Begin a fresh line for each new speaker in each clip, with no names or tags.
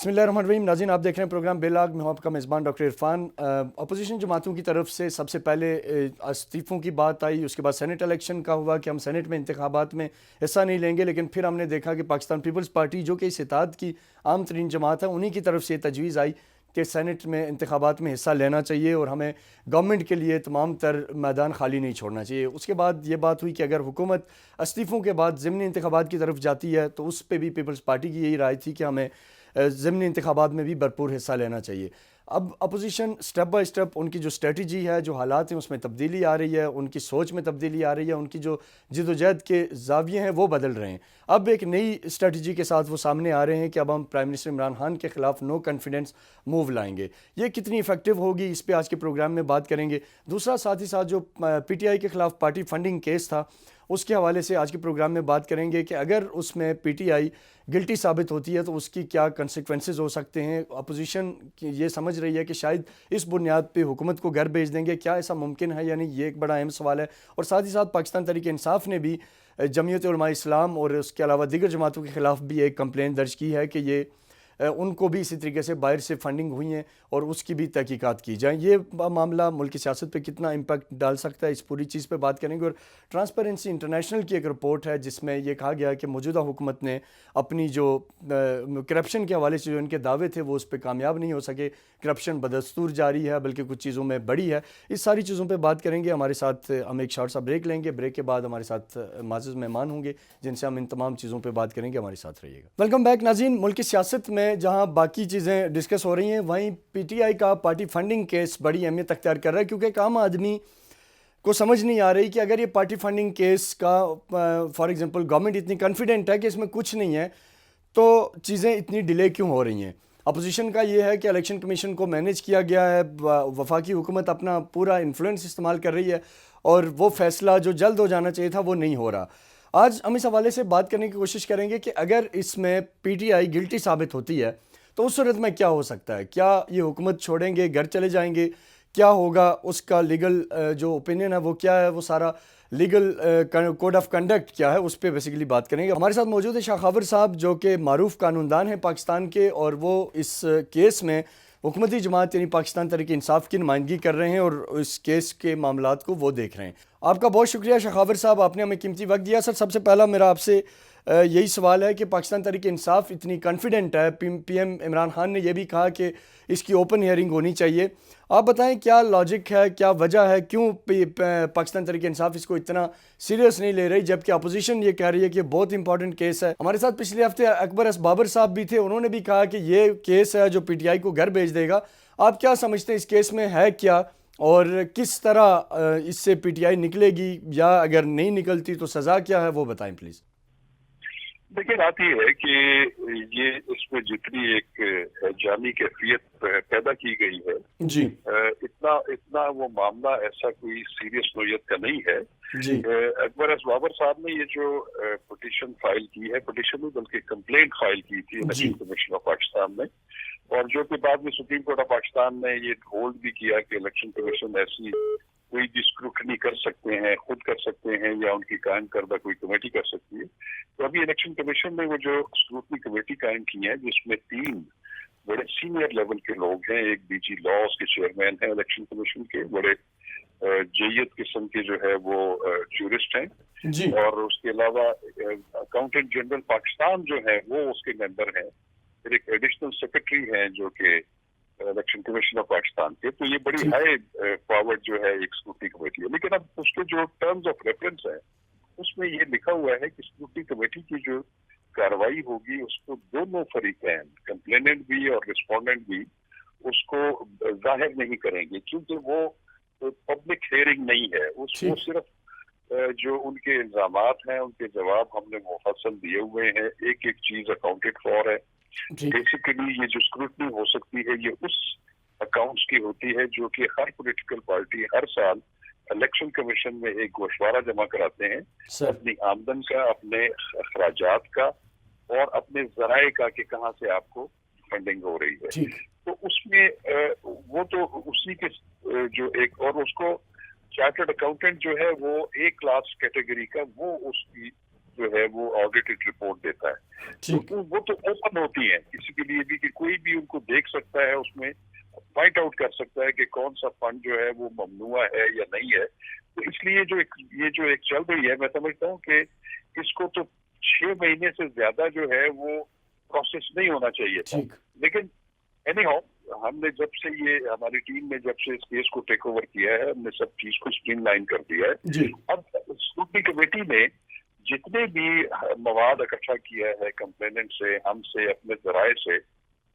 بسم اللہ الرحمن الرحیم. ناظرین آپ دیکھ رہے ہیں پروگرام بے لاگ. میں ہوں آپ کا میزبان ڈاکٹر عرفان. اپوزیشن جماعتوں کی طرف سے سب سے پہلے استعفوں کی بات آئی, اس کے بعد سینٹ الیکشن کا ہوا کہ ہم سینٹ میں انتخابات میں حصہ نہیں لیں گے, لیکن پھر ہم نے دیکھا کہ پاکستان پیپلز پارٹی جو کہ اس اتحاد کی عام ترین جماعت ہے, انہی کی طرف سے یہ تجویز آئی کہ سینٹ میں انتخابات میں حصہ لینا چاہیے اور ہمیں گورنمنٹ کے لیے تمام تر میدان خالی نہیں چھوڑنا چاہیے. اس کے بعد یہ بات ہوئی کہ اگر حکومت استعفوں کے بعد ضمنی انتخابات کی طرف جاتی ہے تو اس پہ بھی پیپلز پارٹی کی یہی رائے تھی کہ ہمیں ضمنی انتخابات میں بھی بھرپور حصہ لینا چاہیے. اب اپوزیشن سٹیپ بائی سٹیپ ان کی جو اسٹریٹجی ہے, جو حالات ہیں اس میں تبدیلی آ رہی ہے, ان کی سوچ میں تبدیلی آ رہی ہے, ان کی جو جد و جہد کے زاویے ہیں وہ بدل رہے ہیں. اب ایک نئی اسٹریٹجی کے ساتھ وہ سامنے آ رہے ہیں کہ اب ہم پرائم منسٹر عمران خان کے خلاف نو کانفیڈنس موو لائیں گے. یہ کتنی ایفیکٹو ہوگی اس پہ آج کے پروگرام میں بات کریں گے. دوسرا ساتھ ہی ساتھ جو پی ٹی آئی کے خلاف پارٹی فنڈنگ کیس تھا اس کے حوالے سے آج کے پروگرام میں بات کریں گے کہ اگر اس میں پی ٹی آئی گلٹی ثابت ہوتی ہے تو اس کی کیا کنسیکوینسز ہو سکتے ہیں. اپوزیشن یہ سمجھ رہی ہے کہ شاید اس بنیاد پہ حکومت کو گھر بھیج دیں گے. کیا ایسا ممکن ہے؟ یعنی یہ ایک بڑا اہم سوال ہے. اور ساتھ ہی ساتھ پاکستان تحریک انصاف نے بھی جمعیت علماء اسلام اور اس کے علاوہ دیگر جماعتوں کے خلاف بھی ایک کمپلین درج کی ہے کہ یہ ان کو بھی اسی طریقے سے باہر سے فنڈنگ ہوئی ہیں اور اس کی بھی تحقیقات کی جائیں. یہ معاملہ ملک کی سیاست پہ کتنا امپیکٹ ڈال سکتا ہے, اس پوری چیز پہ بات کریں گے. اور ٹرانسپیرنسی انٹرنیشنل کی ایک رپورٹ ہے جس میں یہ کہا گیا کہ موجودہ حکومت نے اپنی جو کرپشن کے حوالے سے جو ان کے دعوے تھے وہ اس پہ کامیاب نہیں ہو سکے. کرپشن بدستور جاری ہے, بلکہ کچھ چیزوں میں بڑی ہے. اس ساری چیزوں پہ بات کریں گے. ہمارے ساتھ ہم ایک شارٹ سا بریک لیں گے. بریک کے بعد ہمارے ساتھ معزز مہمان ہوں گے جن سے ہم ان تمام چیزوں پہ بات کریں گے. ہمارے ساتھ رہیے گا. ویلکم بیک ناظرین. ملک کی سیاست میں جہاں باقی چیزیں ڈسکس ہو رہی ہیں وہیں پی ٹی آئی کا پارٹی فنڈنگ کیس بڑی اہمیت اختیار کر رہا ہے, کیونکہ ایک عام آدمی کو سمجھ نہیں آ رہی کہ اگر یہ پارٹی فنڈنگ کیس کا فار ایگزامپل گورنمنٹ اتنی کانفیڈنٹ ہے کہ اس میں کچھ نہیں ہے تو چیزیں اتنی ڈیلے کیوں ہو رہی ہیں. اپوزیشن کا یہ ہے کہ الیکشن کمیشن کو مینیج کیا گیا ہے, وفاقی حکومت اپنا پورا انفلوئنس استعمال کر رہی ہے اور وہ فیصلہ جو جلد ہو جانا چاہیے تھا وہ نہیں ہو رہا. آج ہم اس حوالے سے بات کرنے کی کوشش کریں گے کہ اگر اس میں پی ٹی آئی گلٹی ثابت ہوتی ہے تو اس صورت میں کیا ہو سکتا ہے. کیا یہ حکومت چھوڑیں گے, گھر چلے جائیں گے, کیا ہوگا, اس کا لیگل جو اوپینین ہے وہ کیا ہے, وہ سارا لیگل کوڈ آف کنڈکٹ کیا ہے, اس پہ بیسیکلی بات کریں گے. ہمارے ساتھ موجود ہے شاخاور صاحب جو کہ معروف قانوندان ہیں پاکستان کے, اور وہ اس کیس میں حکومتی جماعت یعنی پاکستان تحریک انصاف کی نمائندگی کر رہے ہیں اور اس کیس کے معاملات کو وہ دیکھ رہے ہیں. آپ کا بہت شکریہ شاخاور صاحب, آپ نے ہمیں قیمتی وقت دیا. سر سب سے پہلا میرا آپ سے یہی سوال ہے کہ پاکستان تحریک انصاف اتنی کانفیڈنٹ ہے, پی ایم عمران خان نے یہ بھی کہا کہ اس کی اوپن ہیئرنگ ہونی چاہیے. آپ بتائیں کیا لاجک ہے, کیا وجہ ہے, کیوں پاکستان تحریک انصاف اس کو اتنا سیریس نہیں لے رہی جبکہ اپوزیشن یہ کہہ رہی ہے کہ بہت امپورٹنٹ کیس ہے. ہمارے ساتھ پچھلے ہفتے اکبر اس بابر صاحب بھی تھے, انہوں نے بھی کہا کہ یہ کیس ہے جو پی ٹی آئی کو گھر بھیج دے گا. آپ کیا سمجھتے ہیں اس کیس میں ہے کیا, اور کس طرح اس سے پی ٹی آئی نکلے گی, یا اگر نہیں نکلتی تو سزا کیا ہے, وہ بتائیں پلیز.
دیکھیں بات یہ ہے کہ یہ اس میں جتنی ایک جانی کیفیت پیدا کی گئی ہے
جی
اتنا وہ معاملہ ایسا کوئی سیریس نوعیت کا نہیں ہے.
جی
اکبر اس بابر صاحب نے یہ جو پٹیشن فائل کی ہے, پٹیشن نہیں بلکہ کمپلینٹ فائل کی تھی الیکشن کمیشن آف پاکستان میں, اور جو کہ بعد میں سپریم کورٹ آف پاکستان نے یہ ہولڈ بھی کیا کہ الیکشن کمیشن ایسی کوئی بھی اسکروٹنی کر سکتے ہیں, خود کر سکتے ہیں, یا ان کی قائم کردہ کوئی کمیٹی کر سکتی ہے. تو ابھی الیکشن کمیشن نے وہ جو اسکروٹنی کمیٹی قائم کی ہے جس میں 3 بڑے سینئر لیول کے لوگ ہیں, ایک ڈی جی لاس کے چیئرمین ہیں الیکشن کمیشن کے, بڑے جیت قسم کے جو ہے وہ جورسٹ ہیں,
جی
اور اس کے علاوہ اکاؤنٹنٹ جنرل پاکستان جو ہے وہ اس کے ممبر ہیں, پھر ایک ایڈیشنل سیکرٹری ہیں جو کہ الیکشن کمیشن آف پاکستان کے. تو یہ بڑی ہائی پاور جو ہے ایک اسکروٹنی کمیٹی ہے. لیکن اب اس کے جو ٹرمز آف ریفرنس ہے اس میں یہ لکھا ہوا ہے کہ اسکروٹنی کمیٹی کی جو کارروائی ہوگی اس کو دونوں فریقین, کمپلیننٹ بھی اور رسپونڈنٹ بھی, اس کو ظاہر نہیں کریں گے, کیونکہ وہ پبلک ہیئرنگ نہیں ہے. وہ صرف جو ان کے الزامات ہیں ان کے جواب ہم نے مفصل دیے ہوئے ہیں, ایک ایک چیز اکاؤنٹڈ فار ہے. بیسیکلی یہ جو اسکروٹنی ہو سکتی ہے یہ اس اکاؤنٹس کی ہوتی ہے جو کہ ہر پولیٹیکل پارٹی ہر سال الیکشن کمیشن میں ایک گوشوارہ جمع کراتے ہیں اپنی آمدن کا, اپنے اخراجات کا, اور اپنے ذرائع کا کہ کہاں سے آپ کو فنڈنگ ہو رہی ہے. تو اس میں وہ تو اسی کے جو ایک, اور اس کو چارٹرڈ اکاؤنٹنٹ جو ہے وہ ایک کلاس کیٹیگری کا, وہ اس کی जो है वो ऑडिटेड रिपोर्ट देता है,
ठीक।
तो वो तो ओपन होती है किसी के लिए भी कि कोई भी उनको देख सकता है, उसमें फाइंड आउट कर सकता है कि कौन सा फंड जो है वो ममनुआ है या नहीं है। तो इसलिए ये जो एक चल रही है, मैं समझता हूँ कि इसको तो 6 महीने से ज्यादा जो है वो प्रोसेस नहीं होना चाहिए था।
ठीक।
लेकिन एनीहाउ हमने जब से ये हमारी टीम ने जब से इस केस को टेक ओवर किया है, हमने सब चीज को स्ट्रीमलाइन कर दिया है।
जी।
अब स्क्रूटनी कमेटी ने जितने भी मवाद इकट्ठा किया है कंप्लेनेंट से, हमसे, अपने जराए से,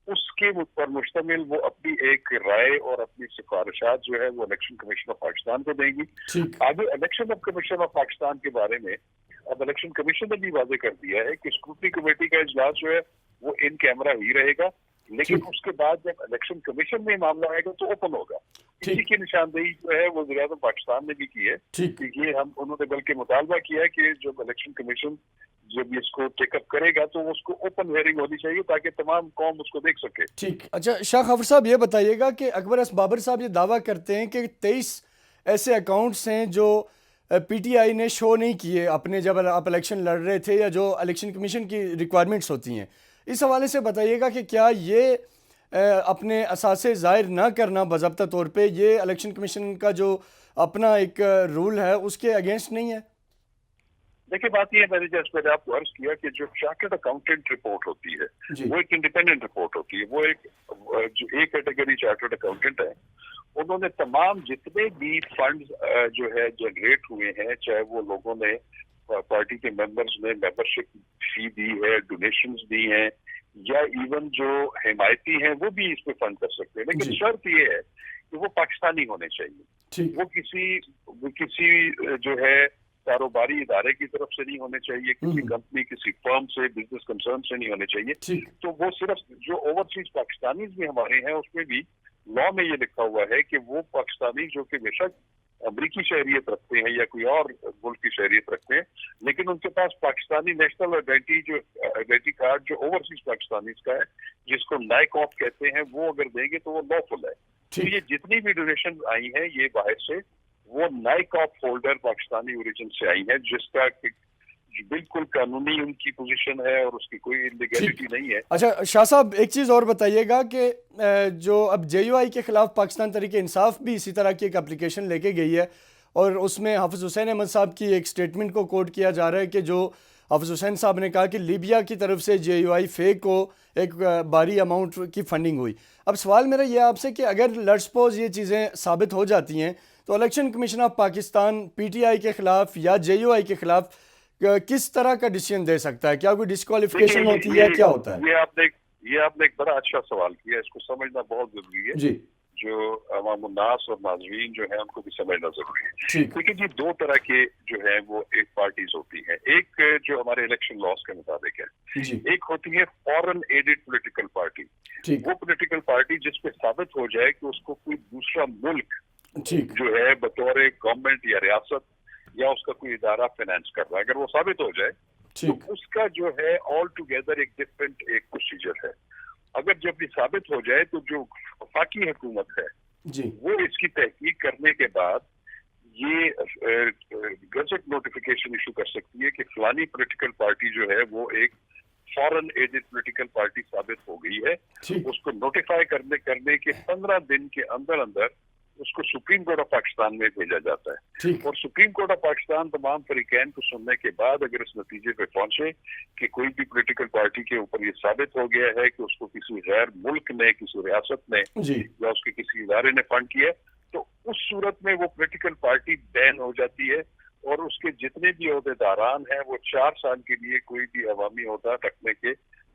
उसके ऊपर मुश्तमिल वो अपनी एक राय और अपनी सिफारिशात जो है वो इलेक्शन कमीशन ऑफ पाकिस्तान को देंगी।
ठीक।
आगे election of commission of Pakistan के बारे में अब इलेक्शन कमीशन ने भी वाजे कर दिया है कि स्क्रूटनी कमेटी का इजलास जो है वो इन कैमरा ही रहेगा, लेकिन
ठीक।
उसके बाद जब इलेक्शन कमीशन में मामला आएगा तो ओपन होगा।
ठीक।
इसी की निशानदेही जो है वो वज़ीर-ए-आज़म पाकिस्तान ने भी की है
ठीक।
कि ये उन्होंने बल्कि मुतालबा किया है कि जब इलेक्शन कमीशन जब इसको टेकअप करेगा तो उसको ओपन हियरिंग होनी चाहिए ताकि तमाम कौम उसको देख सके।
ठीक। अच्छा शाह खबर साहब, ये बताइएगा कि अकबर एस बाबर साहब ये दावा करते हैं कि 23 ऐसे अकाउंट्स हैं जो पीटीआई ने शो नहीं किए अपने जब आप इलेक्शन लड़ रहे थे, या जो इलेक्शन कमीशन की रिक्वायरमेंट्स होती हैं। इस हवाले से बताइएगा कि क्या ये अपने असासे ज़ाहिर ना करना बाज़ाब्ता तौर पे ये इलेक्शन कमीशन का जो अपना एक रूल है उसके अगेंस्ट नहीं है?
देखिए बात ये है, मैंने जैसे पहले आपको अर्ज किया कि जो चार्टर्ड अकाउंटेंट रिपोर्ट होती है
जी।
वो एक इंडिपेंडेंट रिपोर्ट होती है। वो जो एक कैटेगरी चार्टर्ड अकाउंटेंट है, उन्होंने तमाम जितने भी फंड्स जो है जनरेट हुए हैं, चाहे वो लोगों ने पार्टी के मेंबर्स ने मेंबरशिप फी दी है, डोनेशंस दी हैं, या इवन जो हिमायती हैं वो भी इसमें फंड कर सकते हैं, लेकिन
जी।
शर्त ये है कि वो पाकिस्तानी होने चाहिए।
ठीक।
वो किसी जो है कारोबारी इदारे की तरफ से नहीं होने चाहिए, किसी कंपनी, किसी फर्म से, बिजनेस कंसर्न से नहीं होने चाहिए।
ठीक।
तो वो सिर्फ जो ओवरसीज पाकिस्तानी भी हमारे हैं उसमें भी लॉ में ये लिखा हुआ है कि वो पाकिस्तानी जो कि बेशक अमरीकी शहरियत रखते हैं या कोई और मुल्क की शहरियत रखते हैं, लेकिन उनके पास पाकिस्तानी नेशनल आइडेंटिटी कार्ड जो ओवरसीज पाकिस्तानी का है, जिसको नाइकॉप कहते हैं, वो अगर देंगे तो वो लॉफुल है। तो ये जितनी भी डोनेशन आई हैं ये बाहर से, वो नाइकॉप होल्डर पाकिस्तानी ओरिजिन से आई है, जिसका बिल्कुल कानूनी उनकी पोजीशन है और उसकी कोई इलीगैलिटी नहीं है।
अच्छा शाह साहब, एक चीज़ और बताइएगा कि जो अब जेयूआई के खिलाफ पाकिस्तान तहरीक इंसाफ भी इसी तरह की एक एप्लीकेशन लेके गई है, और उसमें हाफिज़ हुसैन अहमद साहब की एक स्टेटमेंट को कोट किया जा रहा है कि जो हाफिज़ हुसैन साहब ने कहा कि लीबिया की तरफ से जेयूआई फेक को एक भारी अमाउंट की फंडिंग हुई। अब सवाल मेरा ये आपसे कि अगर लेट्स सपोज ये चीज़ें साबित हो जाती हैं तो election commission of Pakistan PTI के खिलाफ या जेयूआई के खिलाफ किस तरह का डिसीजन दे सकता है? क्या कोई डिस्क्वालिफिकेशन होती है, क्या होता है?
ये आपने एक बड़ा अच्छा सवाल किया, इसको समझना बहुत जरूरी है
जी।
जो अवाम उन्नास और नाज़रीन जो है उनको भी समझना जरूरी है।
ठीक।
देखिए जी, दो तरह के जो है वो एक पार्टीज होती हैं। एक जो हमारे इलेक्शन लॉज के मुताबिक है,
जी।
एक होती है फॉरेन एडेड पॉलिटिकल पार्टी।
ठीक।
वो पॉलिटिकल पार्टी जिसपे साबित हो जाए कि उसको कोई दूसरा मुल्क
ठीक।
जो है बतौर गवर्नमेंट या रियासत या उसका कोई इदारा फाइनेंस कर रहा है, अगर वो साबित हो जाए तो उसका जो है ऑल टुगेदर एक डिफरेंट एक प्रोसीजर है। अगर जब ये साबित हो जाए तो जो वफाकी हुकूमत है
जी।
वो इसकी तहकीक करने के बाद ये गजट नोटिफिकेशन इशू कर सकती है कि फलानी पॉलिटिकल पार्टी जो है वो एक फॉरेन एडेड पॉलिटिकल पार्टी साबित हो गई है। उसको नोटिफाई करने के 15 दिन के अंदर अंदर उसको सुप्रीम कोर्ट ऑफ पाकिस्तान में भेजा जाता है, और सुप्रीम कोर्ट ऑफ पाकिस्तान तमाम फरीकैन को सुनने के बाद अगर इस नतीजे पे पहुंचे कि कोई भी पॉलिटिकल पार्टी के ऊपर ये साबित हो गया है कि उसको किसी गैर मुल्क ने, किसी रियासत ने या उसके किसी इदारे ने फंड किया, तो उस सूरत में वो पॉलिटिकल पार्टी बैन हो जाती है और उसके जितने भी ओहदेदारान हैं वो 4 साल के लिए कोई भी अवामी ओहदा रखने के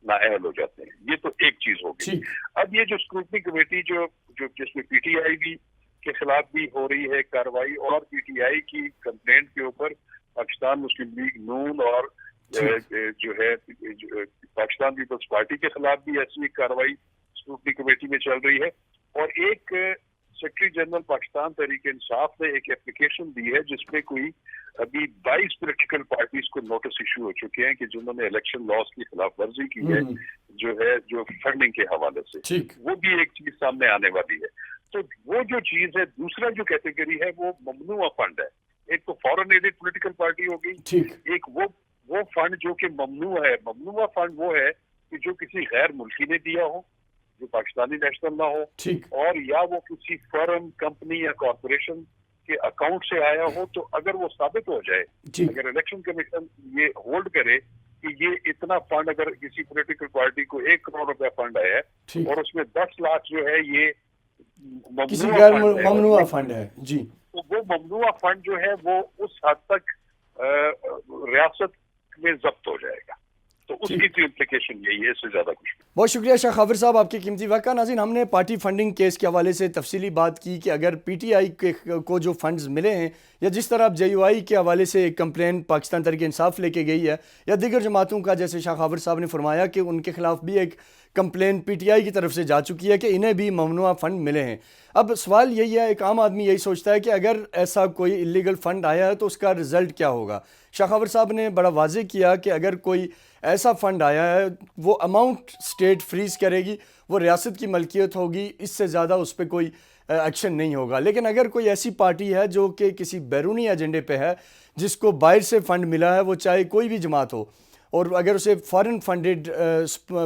नाअहल हो जाते हैं। ये तो एक चीज होगी। अब ये जो स्क्रूटनी कमेटी जो जिसमें पीटीआई भी के खिलाफ भी हो रही है कार्रवाई, और पीटीआई की कंप्लेंट के ऊपर पाकिस्तान मुस्लिम लीग नून और जो है पाकिस्तान पीपल्स पार्टी के खिलाफ भी ऐसी कार्रवाई स्क्रूटनी कमेटी में चल रही है। और एक सेक्रेटरी जनरल पाकिस्तान तहरीक इंसाफ ने एक एप्लीकेशन दी है जिसमें कोई अभी 22 पॉलिटिकल पार्टीज को नोटिस इशू हो चुके हैं कि जिन्होंने इलेक्शन लॉज की खिलाफ वर्जी की है जो फंडिंग के हवाले से। वो भी एक चीज सामने आने वाली है। तो वो जो चीज है, दूसरा जो कैटेगरी है वो ममनुआ फंड है। एक तो फॉरेन एडेड पॉलिटिकल पार्टी होगी, एक वो وہ فنڈ جو کہ ممنوع فنڈ وہ ہے کہ جو کسی غیر ملکی نے دیا ہو، جو پاکستانی نیشنل نہ ہو،
ٹھیک
اور یا وہ کسی فرم، کمپنی یا کارپوریشن کے اکاؤنٹ سے آیا ہو. تو اگر وہ ثابت ہو جائے،
ٹھیک
اگر الیکشن کمیشن یہ ہولڈ کرے کہ یہ اتنا فنڈ، اگر کسی پولیٹیکل پارٹی کو 1 کروڑ روپے فنڈ آیا ہے
ٹھیک
اور اس میں 10 لاکھ جو ہے یہ
کسی
ممنوع
غیر
فنڈ ہے،
ممنوع فنڈ ہے. جی
تو وہ ممنوع فنڈ جو ہے وہ اس حد تک ریاست میں ضبط ہو جائے گا. تو اس کی امپلیکیشن یہی ہے، اس سے زیادہ کچھ نہیں.
بہت شکریہ شاہ خاور صاحب آپ کے قیمتی وقت کا. ناظرین، ہم نے پارٹی فنڈنگ کیس کے حوالے سے تفصیلی بات کی کہ اگر پی ٹی آئی کو جو فنڈز ملے ہیں، یا جس طرح اب جے یو آئی کے حوالے سے ایک کمپلین پاکستان تحریک انصاف لے کے گئی ہے، یا دیگر جماعتوں کا، جیسے شاہ خاور صاحب نے فرمایا کہ ان کے خلاف بھی ایک کمپلین پی ٹی آئی کی طرف سے جا چکی ہے کہ انہیں بھی ممنوع فنڈ ملے ہیں. اب سوال یہی ہے، ایک عام آدمی یہی سوچتا ہے کہ اگر ایسا کوئی اللیگل فنڈ آیا ہے تو اس کا رزلٹ کیا ہوگا. شاہ خاور صاحب نے بڑا واضح کیا کہ اگر کوئی ایسا فنڈ آیا ہے، وہ اماؤنٹ اسٹیٹ فریز کرے گی، وہ ریاست کی ملکیت ہوگی، اس سے زیادہ اس پہ کوئی ایکشن نہیں ہوگا. لیکن اگر کوئی ایسی پارٹی ہے جو کہ کسی بیرونی ایجنڈے پہ ہے، جس کو باہر سے فنڈ ملا ہے، وہ چاہے کوئی بھی جماعت ہو، اور اگر اسے foreign funded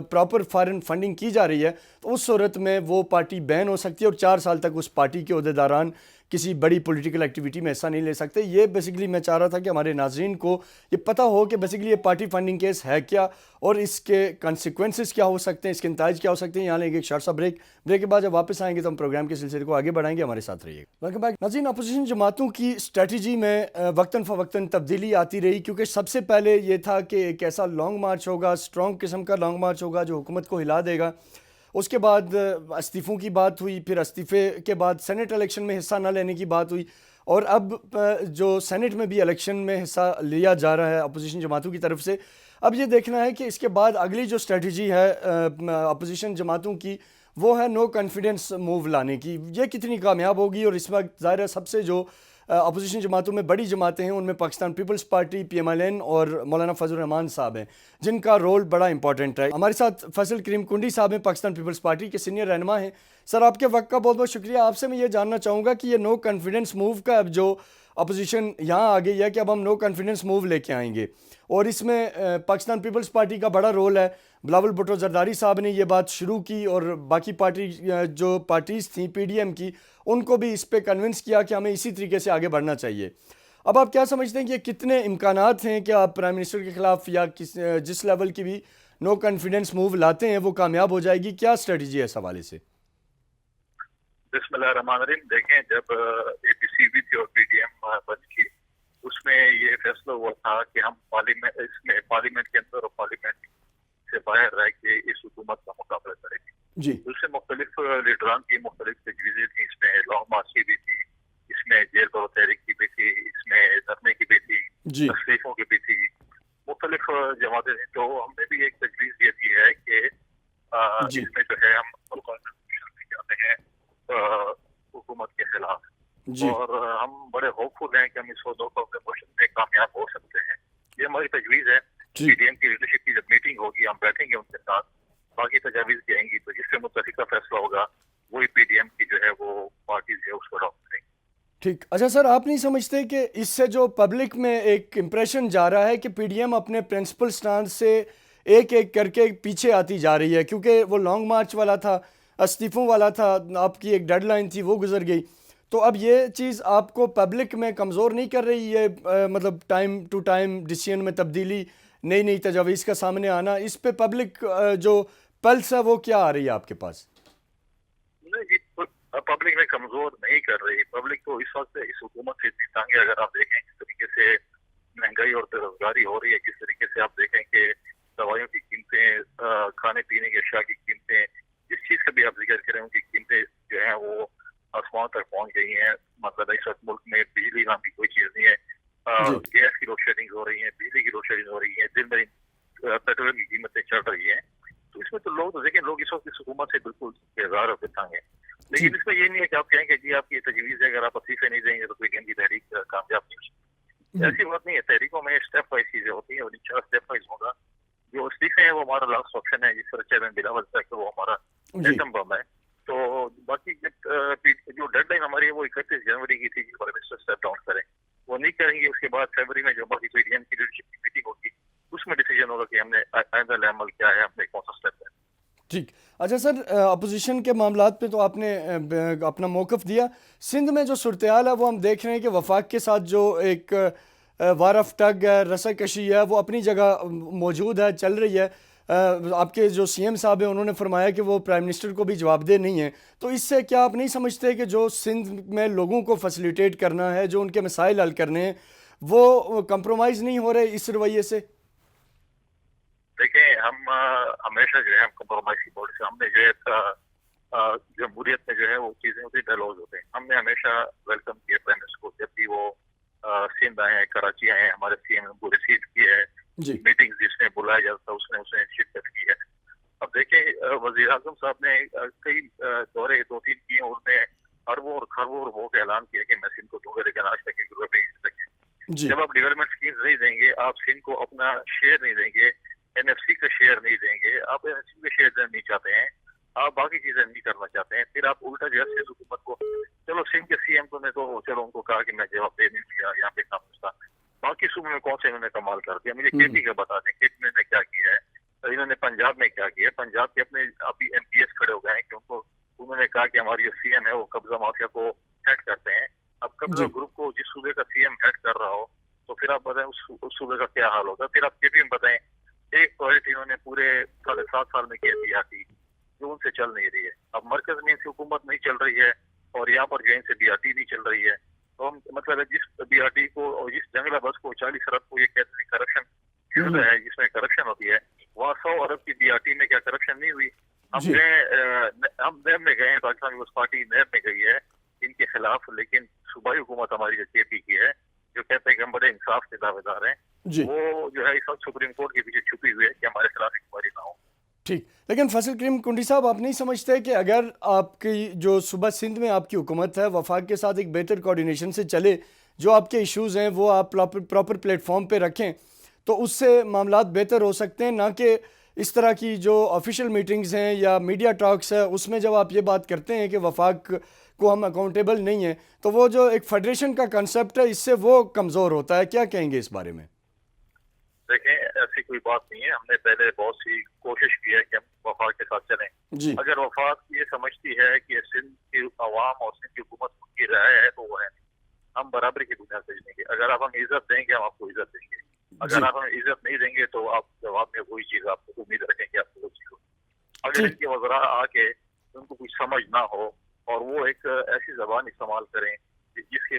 proper foreign funding کی جا رہی ہے، تو اس صورت میں وہ پارٹی بین ہو سکتی ہے اور 4 سال تک اس پارٹی کے عہدیداران کسی بڑی پولیٹیکل ایکٹیویٹی میں حصہ نہیں لے سکتے. یہ بیسیکلی میں چاہ رہا تھا کہ ہمارے ناظرین کو یہ پتہ ہو کہ بیسیکلی یہ پارٹی فنڈنگ کیس ہے کیا، اور اس کے کنسیکوینسز کیا ہو سکتے ہیں، اس کے نتائج کیا ہو سکتے ہیں. یہاں لیں گے ایک شارٹ سا بریک کے بعد جب واپس آئیں گے تو ہم پروگرام کے سلسلے کو آگے بڑھائیں گے. ہمارے ساتھ رہیے گا. Welcome back. ناظرین، اپوزیشن جماعتوں کی اسٹریٹجی میں وقتاً فوقتاً تبدیلی آتی رہی، کیونکہ سب سے پہلے یہ تھا کہ ایک ایسا لانگ مارچ ہوگا، اسٹرانگ قسم کا لانگ مارچ ہوگا جو حکومت کو ہلا دے گا. اس کے بعد استعفوں کی بات ہوئی، پھر استعفے کے بعد سینٹ الیکشن میں حصہ نہ لینے کی بات ہوئی، اور اب جو سینٹ میں بھی الیکشن میں حصہ لیا جا رہا ہے اپوزیشن جماعتوں کی طرف سے. اب یہ دیکھنا ہے کہ اس کے بعد اگلی جو اسٹریٹجی ہے اپوزیشن جماعتوں کی، وہ ہے نو کانفیڈنس موو لانے کی. یہ کتنی کامیاب ہوگی؟ اور اس وقت ظاہر ہے سب سے جو اپوزیشن جماعتوں میں بڑی جماعتیں ہیں، ان میں Pakistan peoples party, P M L N اور مولانا فضل الرحمان صاحب ہیں، جن کا رول بڑا امپورٹنٹ ہے. ہمارے ساتھ فیصل کریم کنڈی صاحب ہیں، پاکستان پیپلز پارٹی کے سینئر رہنما ہیں. سر، آپ کے وقت کا بہت بہت شکریہ. آپ سے میں یہ جاننا چاہوں گا کہ یہ نو کانفیڈنس موو کا اب جو اپوزیشن یہاں آ گئی ہے کہ اب ہم نو کانفیڈنس موو لے کے آئیں گے، اور اس میں پاکستان پیپلز پارٹی کا بڑا رول ہے. بلاول بھٹو زرداری صاحب نے یہ بات شروع کی، اور باقی پارٹی جو پارٹیز تھیں پی ڈی ایم کی، ان کو بھی اس پہ کنونس کیا کہ ہمیں اسی طریقے سے آگے بڑھنا چاہیے. اب آپ کیا سمجھتے ہیں کہ کتنے امکانات ہیں کہ آپ پرائم منسٹر کے خلاف یا جس لیول کی بھی نو کانفیڈنس موو لاتے ہیں وہ کامیاب ہو جائے گی؟ کیا اسٹریٹجی ہے اس حوالے سے؟
بسم اللہ الرحمن الرحیم. دیکھیں، جب اے پی سی بھی تھی اور پی ڈی ایم بن کی، اس میں یہ فیصلہ ہوا تھا کہ ہم پارلیمنٹ کے اندر اور پارلیمنٹ سے باہر رہ کے اس حکومت کا مقابلہ کریں گے.
جی،
اس سے مختلف لیڈران کی مختلف تجویزیں تھیں. اس میں لانگ مارچ کی بھی تھی، اس میں جیل برو تحریک کی بھی تھی، اس میں دھرنے کی بھی تھی،
جی،
تشریفوں کی بھی تھی، مختلف جماعتیں تھیں. تو ہم نے بھی ایک تجویز یہ دی ہے کہ
جی،
اس میں جو ہے ہم جاتے ہیں حکومت کے خلاف،
جی،
اور ہم بڑے ہوپ فل ہیں کہ ہم اس دو موشن میں کامیاب ہو سکتے ہیں. یہ ہماری تجویز ہے.
جی.
پی ڈی ایم کی لیڈرشپ کی جب میٹنگ ہوگی، ہم بیٹھیں گے ان کے ساتھ، باقی تجاویز دیں گی، تو جس سے متفقہ فیصلہ ہوگا وہی پی ڈی ایم کی جو ہے وہ پارٹیز ہے اس کو اڈاپٹ کریں گی.
ٹھیک. اچھا سر، آپ نہیں سمجھتے کہ اس سے جو پبلک میں ایک امپریشن جا رہا ہے کہ پی ڈی ایم اپنے پرنسپل سٹانس سے ایک ایک کر کے پیچھے آتی جا رہی ہے، کیونکہ وہ لانگ مارچ والا تھا، استعفوں والا تھا، آپ کی ایک ڈیڈ لائن تھی، وہ گزر گئی، تو اب یہ چیز آپ کو پبلک میں کمزور نہیں کر رہی ہے؟ مطلب ٹائم ٹو ٹائم ڈیسیژن میں تبدیلی، نئی نئی تجاویز کا سامنے آنا، اس پہ پبلک جو پلس ہے وہ کیا آ رہی ہے آپ کے پاس؟
پبلک میں کمزور نہیں کر رہی. پبلک تو اس وقت اس حکومت سے اتنی تنگ ہے. اگر آپ دیکھیں کس طریقے سے مہنگائی اور بے روزگاری ہو رہی ہے، کس طریقے سے آپ دیکھیں کہ دوائیوں کی قیمتیں، کھانے پینے کی اشیاء کی قیمتیں، جس چیز کا بھی آپ ذکر کریں ان کی قیمتیں جو ہیں وہ آسمان تک پہنچ گئی ہیں. مطلب اس وقت ملک میں بجلی نام کی کوئی چیز نہیں ہے. گیس کی لوڈ شیڈنگ ہو رہی ہے، بجلی کی لوڈ شیڈنگ ہو رہی ہے، دن بہ پیٹرول کی قیمتیں چڑھ رہی ہیں. تو اس میں تو لوگ دیکھیں، لوگ اس وقت اس حکومت سے بالکل بیزار ہوتے تنگ ہیں. لیکن اس میں یہ نہیں ہے کہ آپ کہیں کہ جی آپ کی یہ تجویز ہے، اگر آپ استعفے نہیں دیں گے تو کوئی کی تحریک کامیاب نہیں ہو سکتی. ایسی بات نہیں ہے. تحریکوں میں اسٹیپ وائز چیزیں ہوتی ہیں، اور انشاءاللہ اسٹیپ وائز ہوگا. جو استعفے ہیں وہ ہمارا لاسٹ آپشن ہے، جس طرح چیئرمین بلاول تک وہ ہمارا ایٹم بم ہے. تو باقی جو ڈیڈ لائن ہماری ہے وہ 31 جنوری کی تھی کہ پرائم منسٹر اسٹیپ ڈاؤن کریں. وہ نہیں کریں گے. اس کے بعد فیبرری میں جو باقی پی ڈی ایم کی لیڈرشپ کی میٹنگ ہوگی उसमें डिसीजन होगा कि हमने आइंदा अमल क्या है, हमने कौन सा स्टेप है।
ठीक। अच्छा सर, अपोजिशन के मामलात पे तो आपने अपना मौक़िफ़ दिया। सिंध में जो सूरत-ए-हाल है वो हम देख रहे हैं कि वफाक के साथ जो एक वार ऑफ टग है, रस्साकशी है, वो अपनी जगह मौजूद है, चल रही है। आपके जो सीएम साहब हैं उन्होंने फरमाया कि वो प्राइम मिनिस्टर को भी जवाबदेह नहीं है। तो इससे क्या आप नहीं समझते कि जो सिंध में लोगों को फैसिलिटेट करना है, जो उनके मसाइल हल करने हैं, वो कंप्रोमाइज़ नहीं हो रहे इस रवैये से?
देखें, हम हमेशा जो है हम कंप्रोमाइज की बोर्ड से, हमने जो है जमहूरियत में जो है वो चीजें होती डलोज होते हैं। हमने हमेशा वेलकम किया प्राइम मिनिस्टर को, जब भी वो सिंध आए हैं, कराची आए हैं, हमारे सीएम ने उनको रिसीव किया है, मीटिंग जिसमें बुलाया जाता उसने उसने शिरकत की है। अब देखें, वजीर आजम साहब ने कई दौरे 2-3 किए, उन्होंने अरबों और खरबों रुपयों का ऐलान किया कि मैं सिंध को दूंगा, लेकिन आज तक की जरूरत नहीं सके। जब आप डेवलपमेंट स्कीम नहीं देंगे, आप सिंध को अपना शेयर नहीं देंगे, एनएफसी का शेयर नहीं देंगे, आप एनएफसी का शेयर देना नहीं चाहते हैं, आप बाकी चीजें नहीं करना चाहते हैं, फिर आप उल्टा जो है सिंध हुकूमत को, चलो सिंध के सीएम को ने तो चलो उनको कहा कि मैं जवाब दे नहीं दिया, यहाँ पे काम था, बाकी सूबे में कौन से इन्होंने कमाल कर दिया, मुझे केपी का बता दें, केपी ने क्या किया है, तो इन्होंने पंजाब में क्या किया। पंजाब के अपने अभी एमपीएस खड़े हो गए हैं कि उन्होंने कहा कि हमारी जो सीएम है वो कब्जा माफिया को हेड करते हैं। अब कब्जा ग्रुप को जिस सूबे का सीएम हेड कर रहा हो, तो फिर आप बताएं उस सूबे का क्या हाल होगा। फिर आप केपी में बताएं, एक प्रोजेक्ट इन्होंने पूरे 7.5 साल में किया बीआरटी, जो उनसे चल नहीं रही है। अब मरकज में इनसे हुकूमत नहीं चल रही है और यहाँ पर जो इनसे बीआरटी नहीं चल रही है, तो हम मतलब जिस बीआरटी को और जिस जंगला बस को 40 अरब को ये कहते हैं करप्शन शुरू है, जिसमें करप्शन होती है, वहाँ 100 अरब की बीआरटी में क्या करप्शन नहीं हुई। हम नैब में गए हैं, पाकिस्तान पीपल्स पार्टी नैब में गई है इनके खिलाफ, लेकिन सूबाई हुकूमत हमारी जो केपी की है, जो कहते हैं कि हम बड़े इंसाफ के दावेदार हैं, वो जो है इस वक्त सुप्रीम कोर्ट के पीछे छुपी हुई है कि हमारे खिलाफ इंक्वायरी ना हो।
ठीक, लेकिन फैसल करीम कुंडी साहब, आप नहीं समझते कि अगर आपकी जो सुबह सिंध में आपकी हुकूमत है वफाक के साथ एक बेहतर कोऑर्डिनेशन से चले, जो आपके इश्यूज़ हैं वो आप प्रॉपर प्लेटफॉर्म पे रखें, तो उससे मामलात बेहतर हो सकते हैं, ना कि इस तरह की जो ऑफिशियल मीटिंग्स हैं या मीडिया टॉक्स है उसमें जब आप ये बात करते हैं कि वफाक को हम अकाउंटेबल नहीं है, तो वो जो एक फेडरेशन का कंसेप्ट है इससे वो कमज़ोर होता है। क्या कहेंगे इस बारे में?
देखें, ऐसी कोई बात नहीं है, हमने पहले बहुत सी कोशिश की है कि हम वफाक के साथ चलें। अगर वफाक ये समझती है कि सिंध की आवाम और सिंध की हुकूमत की राय है तो वो है, हम बराबरी की बुनियाद पर चलेंगे। अगर आप हमें इज्जत देंगे हम आपको इज्जत देंगे, अगर आप हमें इज्जत नहीं देंगे तो आप जवाब में वही चीज आपको उम्मीद रखेंगे आपको वो चीज हो। अगर इनके वज़रा आके उनको कुछ समझ ना हो और वो एक ऐसी जबान इस्तेमाल करें जिसके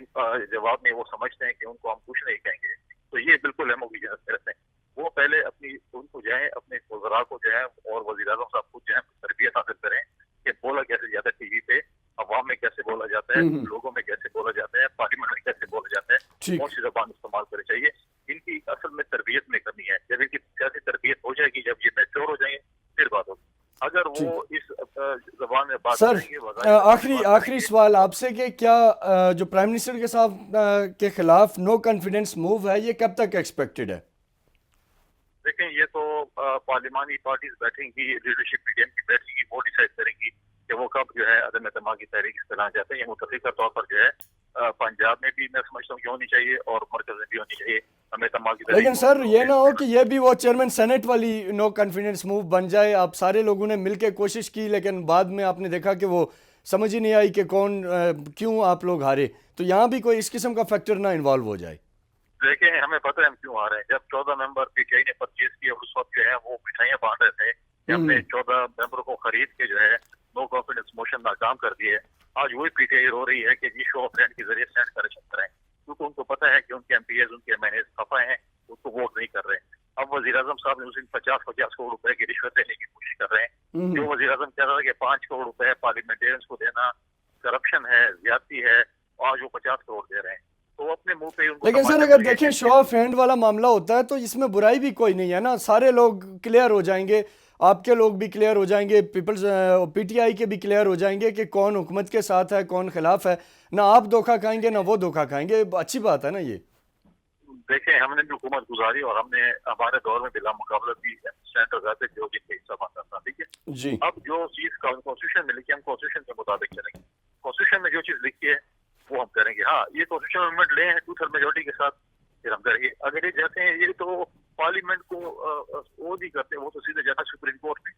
जवाब में वो समझते हैं कि उनको हम कुछ नहीं कहेंगे, तो ये बिल्कुल हम रहते हैं। वो पहले अपनी उनको जो है अपने वज़रा को जो है और वज़ीर-ए-आज़म साहब को जो है तरबियत हासिल करें कि बोला कैसे जाता है टीवी पे, अवाम में कैसे बोला जाता है, लोगों में कैसे बोला जाता है, पार्लियामेंट में कैसे बोला जाता है, कौन सी जबान इस्तेमाल करनी चाहिए। इनकी असल में तरबियत में कमी है। जब इनकी सियासी तरबियत हो जाएगी, जब ये मैच्योर हो जाएंगे फिर बात होगी। अगर वो इस जबान में बात
करेंगे। आखिरी सवाल आपसे कि क्या जो प्राइम मिनिस्टर के साथ के खिलाफ नो कॉन्फिडेंस मूव है, ये कब तक एक्सपेक्टेड है?
देखें, ये तो पार्लिमानी पार्टीज बैठेंगी, लीडरशिप पीडीएम की बैठेंगी, वो डिसाइड करेंगी कि वो कब जो है अदम एतमाद की तहरीक चलाना चाहते हैं। ये मुतफ़िक़ा तौर पर जो है पंजाब में भी मैं समझता हूँ कि होनी चाहिए और मरकज में भी होनी चाहिए हमें तमाम की।
लेकिन सर ये ना हो कि ये भी वो चेयरमैन सेनेट वाली नो कॉन्फिडेंस मूव बन जाए। आप सारे लोगों ने मिलकर कोशिश की लेकिन बाद में आपने देखा कि वो समझ ही नहीं आई कि क्यों आप लोग हारे, तो यहाँ भी कोई इस किस्म का फैक्टर ना इन्वॉल्व हो जाए।
देखें, हमें पता है हम क्यों आ रहे हैं। जब 14 मेंबर पीटीआई ने परचेज किया उस वक्त जो है वो मिठाइयाँ बांट रहे थे कि हमने 14 मेंबरों को खरीद के जो है नो कॉन्फिडेंस मोशन नाकाम कर दिए। आज वही पीटीआई रो रही है कि जी शो ऑफ हैंड के जरिए स्टैंड करेक्शन कराएं, क्योंकि उनको पता है कि उनके एमपीएस उनके एमएनएस खफा हैं, उनको वोट नहीं कर रहे हैं। अब वज़ीर-ए-आज़म साहब ने उस दिन 50 करोड़ रुपए की रिश्वत देने की कोशिश कर रहे हैं। जो वज़ीर-ए-आज़म कह रहा था कि 5 करोड़ रुपए पार्लियामेंटेरियंस को देना करप्शन है, ज्यादती है, आज वो 50 करोड़ दे रहे हैं। तो अपने मुंह पे उनको।
लेकिन सर अगर देखें शो ऑफ हैंड वाला मामला होता है तो इसमें बुराई भी कोई नहीं है ना, सारे लोग क्लियर हो जाएंगे, आपके लोग भी क्लियर हो जाएंगे, पीपल्स पीटीआई के भी क्लियर हो जाएंगे कि कौन हुकूमत के साथ है कौन खिलाफ है। ना आप धोखा खाएंगे ना वो धोखा खाएंगे, अच्छी बात है ना ये।
देखें, हमने भी हुकूमत गुजारी और हमने हमारे दौर में बिला मुकाबला भी सेंटर जाते जो जिनके हिस्सा बनता था, ठीक है जी। अब जो चीज कॉन्स्टिट्यूशन में लिखी हम कॉन्स्टिट्यूशन के मुताबिक चलेंगे, कॉन्स्टिट्यूशन में जो चीज लिखी है वो हम करेंगे। हाँ, ये कॉन्स्टिट्यूशन अमेंडमेंट ले हैं 2/3 मेजोरिटी के साथ, फिर हम करेंगे। अगर ये जाते हैं ये तो पार्लियामेंट को करते, वो तो सीधे जाता सुप्रीम कोर्ट में।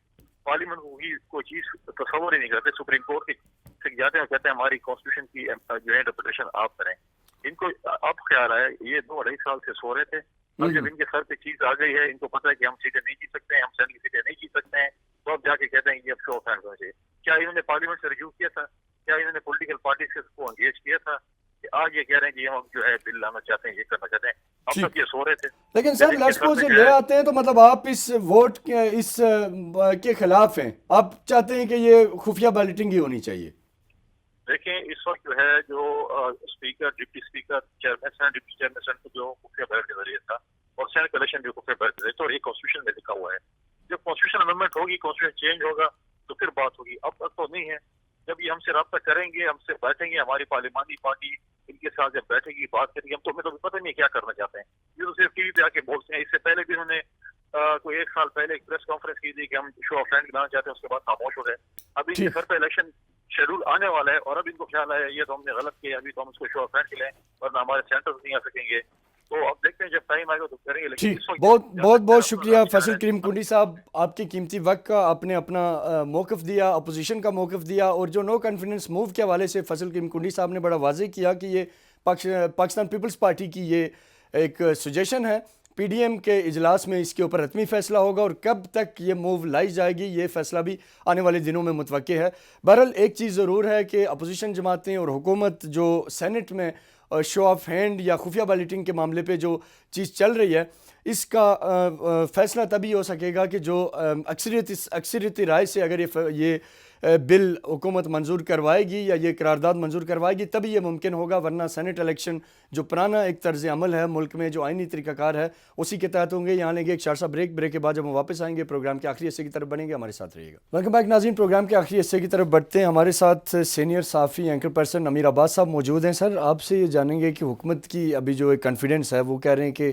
पार्लियामेंट की कोई चीज तस्वर ही नहीं करते, सुप्रीम कोर्ट के जाते हैं, कहते हैं हमारी कॉन्स्टिट्यूशन की जो है इंटरप्रिटेशन आप करें। इनको अब ख्याल आया, ये 2-2.5 साल से सो रहे थे, अब जब इनके सर पे चीज आ गई है, इनको पता है कि हम सीटें नहीं जीत सकते हैं, हम सेनेट की सीटें नहीं जीत सकते हैं, तो अब जाके कहते हैं कि अब शो ऑफ हैंड्स होना चाहिए। क्या इन्होंने पार्लियामेंट से रिव्यू किया था? क्या इन्होंने पॉलिटिकल पार्टीज को एंगेज किया था? कि आज ये कह रहे हैं कि हम जो है बिल लाना चाहते हैं, ये करना चाहते हैं, अब तक ये सो रहे थे।
लेकिन सर लेट्स सपोज ले आते हैं, तो मतलब आप इस वोट के खिलाफ हैं, आप चाहते हैं कि ये खुफिया बैलेटिंग ही होनी चाहिए?
देखें, इस वक्त जो है जो speaker, deputy speaker, chairman, deputy chairman को जो खुफिया बैलेट के जरिए था, और सेनेट इलेक्शन भी खुफिया बैलेट के जरिए, तो ये कॉन्स्टिट्यूशन में लिखा हुआ है। जब कॉन्स्टिट्यूशन अमेंडमेंट होगी, कॉन्स्टिट्यूशन चेंज होगा, तो फिर बात होगी। अब तक तो नहीं है। जब ये हमसे रब्ता करेंगे, हमसे बैठेंगे, हमारी पार्लियामानी पार्टी इनके साथ जब बैठेगी, बात करेगी, हम तो हमें तो पता नहीं क्या करना चाहते हैं। ये तो सिर्फ टीवी पे आके बोलते हैं। इससे पहले भी उन्होंने कोई 1 साल पहले एक प्रेस कॉन्फ्रेंस की थी कि हम शो ऑफ हैंड लाना चाहते हैं, उसके बाद खामोश हो गए। अभी इनके सर पे इलेक्शन शेड्यूल आने वाला है, और अब इनको ख्याल आया ये तो हमने गलत किया, अभी तो हम उसको शो ऑफ हैंड खिलाएं, वरना हमारे सेंटर्स नहीं आ सकेंगे। तो अब देखते हैं, जब टाइम आएगा तो करेंगे। लेकिन
बहुत शुक्रिया फैसल करीम कुंडी साहब, आपकी कीमती वक्त का। आपने अपना मौक़िफ़ दिया, अपोजिशन का मौक़िफ़ दिया, और जो नो कॉन्फिडेंस मूव के हवाले से फैसल करीम कुंडी साहब ने बड़ा वाज़ेह किया कि ये पाकिस्तान पीपल्स पार्टी की ये एक सजेशन है। PDM के इजलास में इसके ऊपर रत्मी फ़ैसला होगा, और कब तक ये मूव लाई जाएगी ये फ़ैसला भी आने वाले दिनों में मुतवक्के है। बहरहाल एक चीज़ ज़रूर है कि अपोजिशन जमातें और हुकूमत जो सेनेट में शो ऑफ हैंड या खुफिया बैलेटिंग के मामले पे जो चीज़ चल रही है, इसका फ़ैसला तभी हो सकेगा कि जो अक्सरियती राय से अगर ये बिल हुकूमत मंजूर करवाएगी या ये करारदाद मंजूर करवाएगी, तभी ये मुमकिन होगा। वरना सेनेट इलेक्शन जो पुराना एक तर्ज अमल है मुल्क में, जो आइनी तरीक़ाकार है, उसी के तहत होंगे। यहाँ लेंगे एक शारसा ब्रेक के बाद जब हम वापस आएंगे प्रोग्राम के आखिरी हिस्से की तरफ बनेंगे, हमारे साथ रहिएगा। वेलकम बैक नाज़रीन, प्रोग्राम के आखिरी हिस्से की तरफ बढ़ते हैं। हमारे साथ सीनियर साफ़ी एंकर पर्सन अमीर अब्बास साहब मौजूद हैं। सर, आपसे ये जानेंगे कि हुकूमत की अभी जो एक कॉन्फिडेंस है, वो कह रहे हैं कि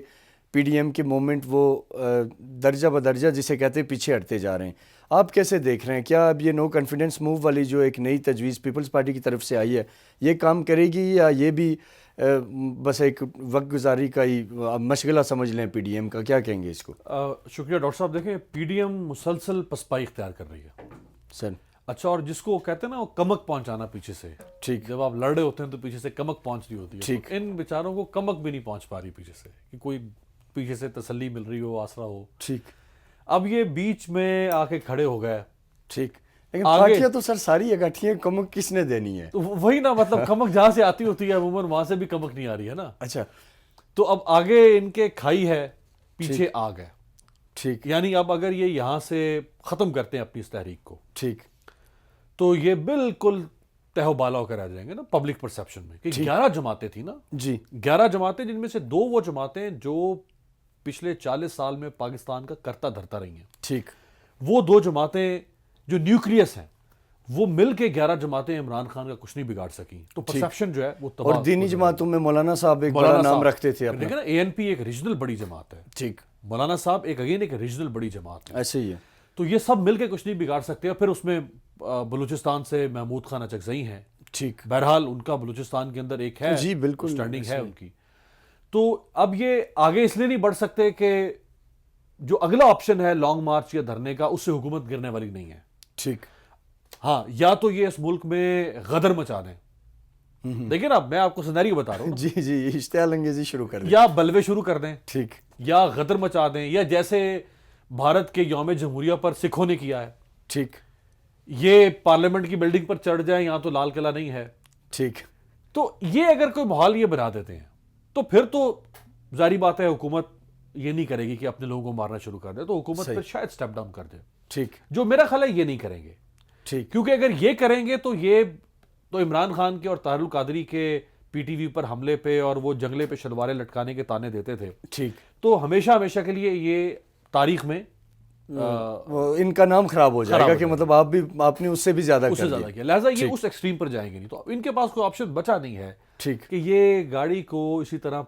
PDM की मूवमेंट वो दर्जा बदर्जा जिसे कहते हैं पीछे हटते जा रहे हैं। आप कैसे देख रहे हैं? क्या अब ये नो कॉन्फिडेंस मूव वाली जो एक नई तजवीज़ पीपल्स पार्टी की तरफ से आई है, ये काम करेगी, या ये भी बस एक वक्त गुजारी का ही मशगला समझ लें PDM का? क्या कहेंगे इसको?
शुक्रिया डॉक्टर साहब। देखें, PDM मुसलसल पसपाई इख्तियार कर रही है
सर।
अच्छा, और जिसको कहते हैं ना, वो कमक पहुंचाना पीछे से।
ठीक।
जब आप लड़ रहे होते हैं तो पीछे से कमक पहुंच रही होती है।
ठीक।
तो इन बेचारों को कमक भी नहीं पहुंच पा रही पीछे से, कि कोई पीछे से तसल्ली मिल रही हो, आसरा हो।
ठीक।
अब ये बीच में आके खड़े हो गए।
ठीक। लेकिन पार्टियां तो सर सारी इकट्ठी, कमक किसने देनी है?
तो वही ना, मतलब कमक जहां से आती होती है अमूमन वहां से भी कमक नहीं आ रही है ना।
अच्छा।
तो अब आगे इनके खाई है, पीछे आ गए।
ठीक।
यानी अब अगर ये यहाँ से ख़त्म करते हैं अपनी इस तहरीक को,
ठीक,
तो ये बिल्कुल तहबाला होकर आ जाएंगे ना पब्लिक परसेप्शन में कि 11 जमातें थी ना
जी,
11 जमातें, जिनमें से 2 वो जमातें जो पिछले 40 साल में पाकिस्तान का करता धरता रही हैं।
ठीक।
वो 2 जमातें जो न्यूक्लियस हैं, वो मिल के 11 जमातें इमरान खान का कुछ नहीं बिगाड़ सकी। तो परसेप्शन जो है वो तबाह।
और दीनी जमातों में मौलाना साहब एक बड़ा नाम रखते थे अपना।
देखिए ना, ANP एक रीजनल बड़ी जमात है।
ठीक।
मौलाना साहब एक रीजनल बड़ी जमात है।
ऐसे ही है।
तो ये सब मिलके कुछ नहीं बिगाड़ सकते। और फिर उसमें बलूचिस्तान से महमूद खान अचकज़ई हैं।
ठीक।
बहरहाल उनका बलूचिस्तान के अंदर एक है,
जी बिल्कुल
स्टैंडिंग है उनकी। तो अब ये आगे इसलिए नहीं बढ़ सकते कि जो अगला ऑप्शन है लॉन्ग मार्च या धरने का, उससे हुकूमत गिरने वाली नहीं है।
ठीक।
हाँ, या तो ये इस मुल्क में गदर मचा दें। देखिए ना, मैं आपको सिनेरियो बता रहा हूँ।
जी जी, इश्तियाल अंगेजी शुरू कर दें,
या बलवे शुरू कर दें।
ठीक।
या गदर मचा दें, या जैसे भारत के यौम जमहूरिया पर सिखों ने किया है।
ठीक।
ये पार्लियामेंट की बिल्डिंग पर चढ़ जाए, यहाँ तो लाल किला नहीं है।
ठीक।
तो ये अगर कोई माहौल ये बना देते हैं, तो फिर तो जारी बात है हुकूमत ये नहीं करेगी कि अपने लोगों को मारना शुरू कर दे। तो हुकूमत फिर शायद स्टेप डाउन कर दे।
ठीक।
जो मेरा ख्याल है ये नहीं करेंगे।
ठीक।
क्योंकि अगर ये करेंगे तो ये तो इमरान खान के और तारुल कादरी के PTV पर हमले पे और वो जंगले पे शलवारें लटकाने के ताने देते थे।
ठीक।
तो हमेशा हमेशा के लिए ये तारीख में
वो इनका नाम खराब हो जाएगा कि मतलब आपने उससे भी ज्यादा
किया, लिहाजा ये उस एक्सट्रीम पर जाएंगे नहीं। तो इनके पास कोई ऑप्शन बचा नहीं है।
ठीक।
कि ये गाड़ी को इसी तरह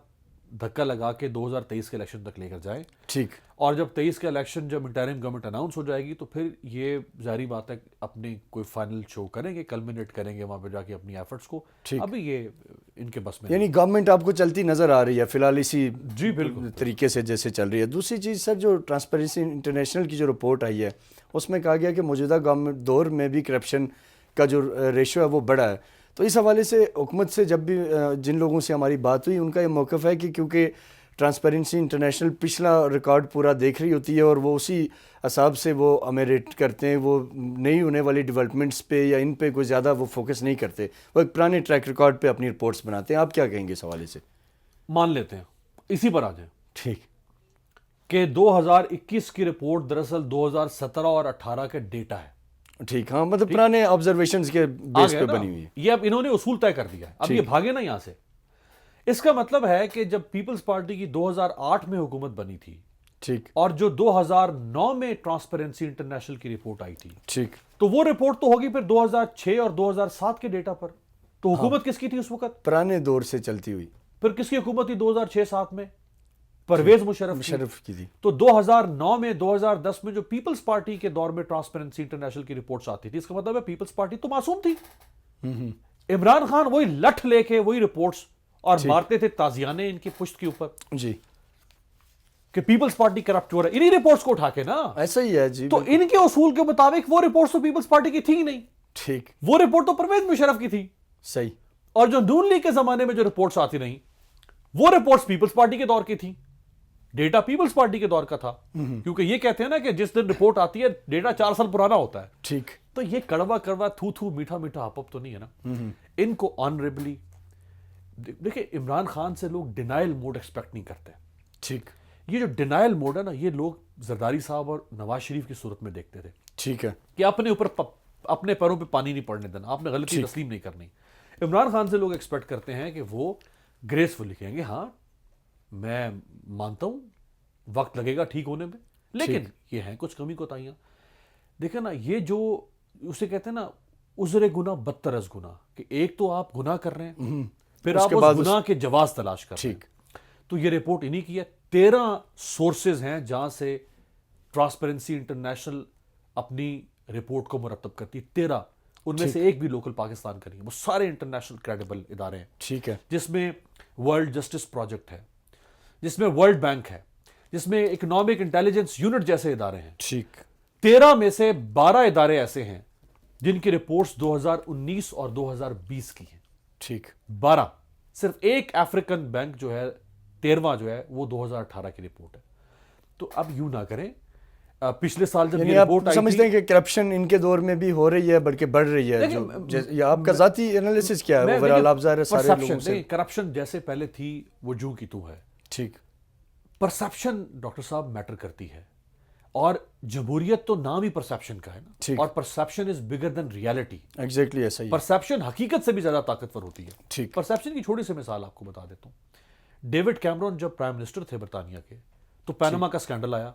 धक्का लगा के 2023 के इलेक्शन तक लेकर जाएं,
ठीक,
और जब 23 का इलेक्शन जब इंटरिम गवर्नमेंट अनाउंस हो जाएगी तो फिर ये जारी बात है अपनी कोई फाइनल शो करेंगे, कल्मिनेट करेंगे वहाँ पे जाके अपनी एफर्ट्स को।
ठीक।
अभी ये इनके बस में
यानी गवर्नमेंट आपको चलती नज़र आ रही है फिलहाल इसी
जी बिल्कुल
तरीके से जैसे चल रही है। दूसरी चीज़ सर, जो ट्रांसपेरेंसी इंटरनेशनल की जो रिपोर्ट आई है उसमें कहा गया कि मौजूदा गवर्नमेंट दौर में भी करप्शन का जो रेशियो है वो बढ़ा है। तो इस हवाले से हुकूमत से जब भी जिन लोगों से हमारी बात हुई उनका ये मौक़िफ़ है कि क्योंकि ट्रांसपेरेंसी इंटरनेशनल पिछला रिकॉर्ड पूरा देख रही होती है और वो उसी हिसाब से वो हमें रेट करते हैं, वो नई होने वाली डेवलपमेंट्स पे या इन पे कोई ज़्यादा वो फोकस नहीं करते, वो एक पुराने ट्रैक रिकॉर्ड पे अपनी रिपोर्ट्स बनाते हैं। आप क्या कहेंगे इस हवाले से?
मान लेते हैं, इसी पर आ जाए
ठीक,
कि 2021 की रिपोर्ट दरअसल 2017 और 18 के डेटा है।
ठीक, हाँ, मतलब पुराने ऑब्जर्वेशंस के बेस पे
ना?
बनी हुई है।
ये अब इन्होंने उसूल तय कर दिया है, अब ये भागे ना यहां से। इसका मतलब है कि जब पीपल्स पार्टी की 2008 में हुकूमत बनी थी,
ठीक,
और जो 2009 में ट्रांसपेरेंसी इंटरनेशनल की रिपोर्ट आई थी,
ठीक,
तो वो रिपोर्ट तो होगी फिर 2006 और 2007 के डेटा पर। तो हुकूमत किसकी थी उस वक्त?
पुराने दौर से चलती हुई
फिर किसकी हुकूमत थी 2006-7 में? परवेज मुशर्रफ
की थी।
तो 2009 में 2010 में जो पीपल्स पार्टी के दौर में ट्रांसपेरेंसी इंटरनेशनल की रिपोर्ट्स आती थी, इसका मतलब है पीपल्स पार्टी तो मासूम थी। इमरान खान वही लठ लेके वही रिपोर्ट्स और मारते थे ताजियाने इनकी पुश्त के ऊपर
जी,
कि पीपल्स पार्टी करप्ट हो रहा है, इन्हीं रिपोर्ट्स को उठा के ना।
ऐसा ही है जी।
तो इनके उसूल के मुताबिक वो रिपोर्ट्स तो पीपल्स पार्टी की थी ही नहीं,
ठीक,
वो रिपोर्ट तो परवेज मुशर्रफ की थी।
सही,
और जो नून लीग के जमाने में जो रिपोर्ट्स आती रही, वो रिपोर्ट्स पीपल्स पार्टी के दौर की थी, डेटा पीपल्स पार्टी के दौर का था। क्योंकि ये कहते हैं ना कि जिस दिन रिपोर्ट आती है डेटा 4 साल पुराना होता है।
ठीक,
तो ये कड़वा कड़वा थू थू मीठा मीठा हप तो नहीं है ना। इनको ऑनरेबली देखिए, इमरान खान से लोग डिनाइल मोड एक्सपेक्ट नहीं करते।
ठीक,
ये जो डिनाइल मोड है ना, ये लोग जरदारी साहब और नवाज शरीफ की सूरत में देखते थे
ठीक है,
कि अपने ऊपर अपने पैरों पे पानी नहीं पड़ने देना, आपने गलती तस्लीम नहीं करनी। इमरान खान से लोग एक्सपेक्ट करते हैं कि वो ग्रेसफुली कहेंगे हाँ मैं मानता हूं वक्त लगेगा ठीक होने में, लेकिन ये हैं कुछ कमी कोताहियां। देखे ना, ये जो उसे कहते हैं ना उज़रे गुना बदतर अज़ गुना, कि एक तो आप गुनाह कर रहे हैं फिर आप उस गुनाह के जवाज तलाश कर रहे हैं। तो ये रिपोर्ट इन्हीं की है। 13 सोर्सेज हैं जहां से ट्रांसपेरेंसी इंटरनेशनल अपनी रिपोर्ट को मुरतब करती है। 13, उनमें से एक भी लोकल पाकिस्तान का नहीं है, वो सारे इंटरनेशनल क्रेडिबल इदारे हैं।
ठीक है,
जिसमें वर्ल्ड जस्टिस प्रोजेक्ट है, जिसमें वर्ल्ड बैंक है, जिसमें इकोनॉमिक इंटेलिजेंस यूनिट जैसे इदारे हैं।
ठीक,
13 में से 12 इदारे ऐसे हैं जिनकी रिपोर्ट्स 2019 और 2020 की हैं।
ठीक,
12, सिर्फ एक अफ्रीकन बैंक जो है 13वां जो है वो 2018 की रिपोर्ट है। तो अब यूं ना करें, पिछले साल जब
यानी
ये
आप
रिपोर्ट आई
समझते
थी,
हैं कि करप्शन इनके दौर में भी हो रही है बल्कि बढ़ रही है। या आपका जाती एनालिसिस क्या है ओवरऑल? आप ज़ाहिर है सारे लोगों से
करप्शन जैसे पहले थी वो जू की तू है।
ठीक,
परसेप्शन डॉक्टर साहब मैटर करती है, और जमहूरियत तो नाम ही परसेप्शन का है ना, और perception is bigger than reality.
Exactly ऐसा ही है।
परसेप्शन हकीकत से भी ज्यादा ताकतवर होती है।
ठीक,
परसेप्शन की छोटी सी मिसाल आपको बता देता हूं। डेविड कैमरॉन जब प्राइम मिनिस्टर थे बरतानिया के, तो पैनामा का स्कैंडल आया।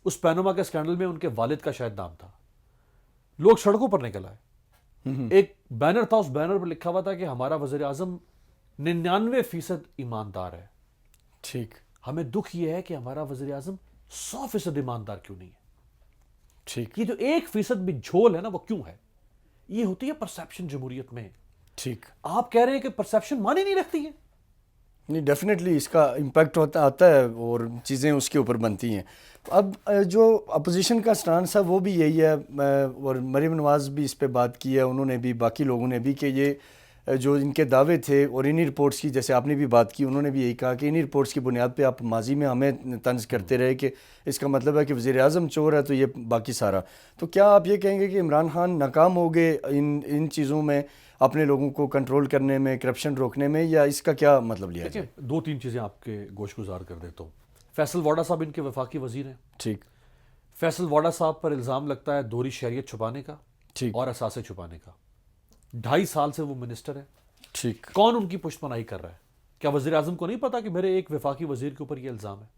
उस पैनामा के स्कैंडल में उनके वालिद का शायद नाम था। लोग सड़कों पर निकल आए, एक बैनर था, उस बैनर पर लिखा हुआ था कि हमारा वज़ीर आज़म 99% ईमानदार है।
ठीक,
हमें दुख यह है कि हमारा वज़ीर आज़म 100% ईमानदार क्यों नहीं है।
ठीक,
ये जो 1% भी झोल है ना, वो क्यों है? ये होती है परसेप्शन जमहूरियत में।
ठीक,
आप कह रहे हैं कि परसेप्शन मानी नहीं रखती है।
नहीं, डेफिनेटली इसका इम्पैक्ट आता है और चीज़ें उसके ऊपर बनती हैं। अब जो अपोजिशन का स्टांस है वो भी यही है, और मरीम नवाज़ भी इस पे बात की है, उन्होंने भी, बाकी लोगों ने भी, कि ये जो इनके दावे थे और इन्हीं रिपोर्ट्स की, जैसे आपने भी बात की, उन्होंने भी यही कहा कि इन्हीं रिपोर्ट्स की बुनियाद पे आप माजी में हमें तंज करते रहे कि इसका मतलब है कि वज़ीर आज़म चोर है तो ये बाकी सारा। तो क्या आप ये कहेंगे कि इमरान खान नाकाम हो गए इन चीज़ों में, अपने लोगों को कंट्रोल करने में, करप्शन रोकने में, या इसका क्या मतलब लिया जाए?
2-3 चीज़ें आपके गोशगुजार कर देता हूँ। फैसल वाडा साहब इनके वफाकी वजीर हैं।
ठीक,
फैसल वाडा साहब पर इल्ज़ाम लगता है दोहरी शरीयत छुपाने का
ठीक,
और असासे छुपाने का। 2.5 साल से वो मिनिस्टर है।
ठीक,
कौन उनकी पुष्टपनाही कर रहा है? क्या वज़ीर आज़म को नहीं पता कि मेरे एक वफाकी वजीर के ऊपर ये इल्ज़ाम है?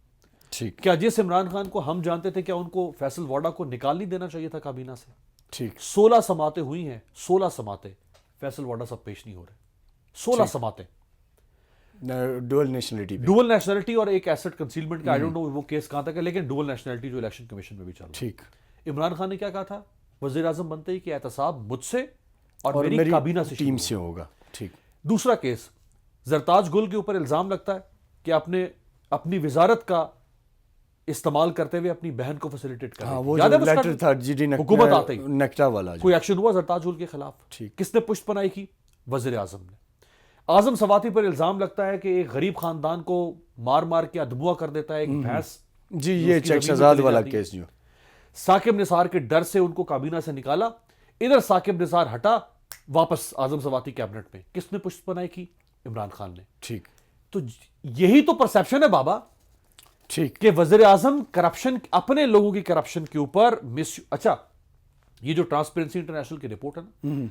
ठीक,
क्या जिस इमरान खान को हम जानते थे, क्या उनको फैसल वाडा को निकाल नहीं देना चाहिए था काबीना से?
ठीक,
16 समातें हुई हैं, 16 समातें, फैसल वाडा साहब पेश नहीं हो रहे। 16 समातें।
ڈوئل نیشنلٹی پہ.
ڈوئل نیشنلٹی اور ایک ایسٹ کنسیلمنٹ کا آئی ڈونٹ نو وہ کیس کہاں تک ہے, لیکن ڈوئل نیشنلٹی جو الیکشن کمیشن میں بھی چل رہا ہے.
ٹھیک.
عمران خان نے کیا کہا تھا وزیر اعظم بنتے ہی کہ احتساب مجھ سے اور
میری
میری کابینہ سے
ٹیم
شروع
سے ہوگا. ٹھیک.
دوسرا کیس زرتاج گل کے اوپر الزام لگتا ہے کہ اپنی وزارت کا استعمال کرتے ہوئے اپنی بہن کو فیسیلیٹیٹ کر
وہ جو لیٹر تھا جی ڈی
حکومت آتے ہی
نیکٹا والا,
کوئی ایکشن ہوا زرتاج گل کے خلاف؟
ٹھیک.
کس نے پشت پناہی کی؟ وزیر اعظم نے. اعظم سواتی پر الزام لگتا ہے کہ ایک غریب خاندان کو مار مار کے ادموا کر دیتا ہے ایک بھینس.
جی یہ چیک شہزاد والا کیس جو
ثاقب نثار کے ڈر سے ان کو کابینہ سے نکالا, ادھر ثاقب نثار ہٹا واپس اعظم سواتی کیبنٹ میں. کس نے پشت پناہی کی؟ عمران خان نے.
ٹھیک.
تو یہی تو پرسیپشن ہے بابا
ٹھیک
کہ وزیر اعظم کرپشن, اپنے لوگوں کی کرپشن کے اوپر اچھا یہ جو ٹرانسپیرنسی انٹرنیشنل کی رپورٹ ہے نا,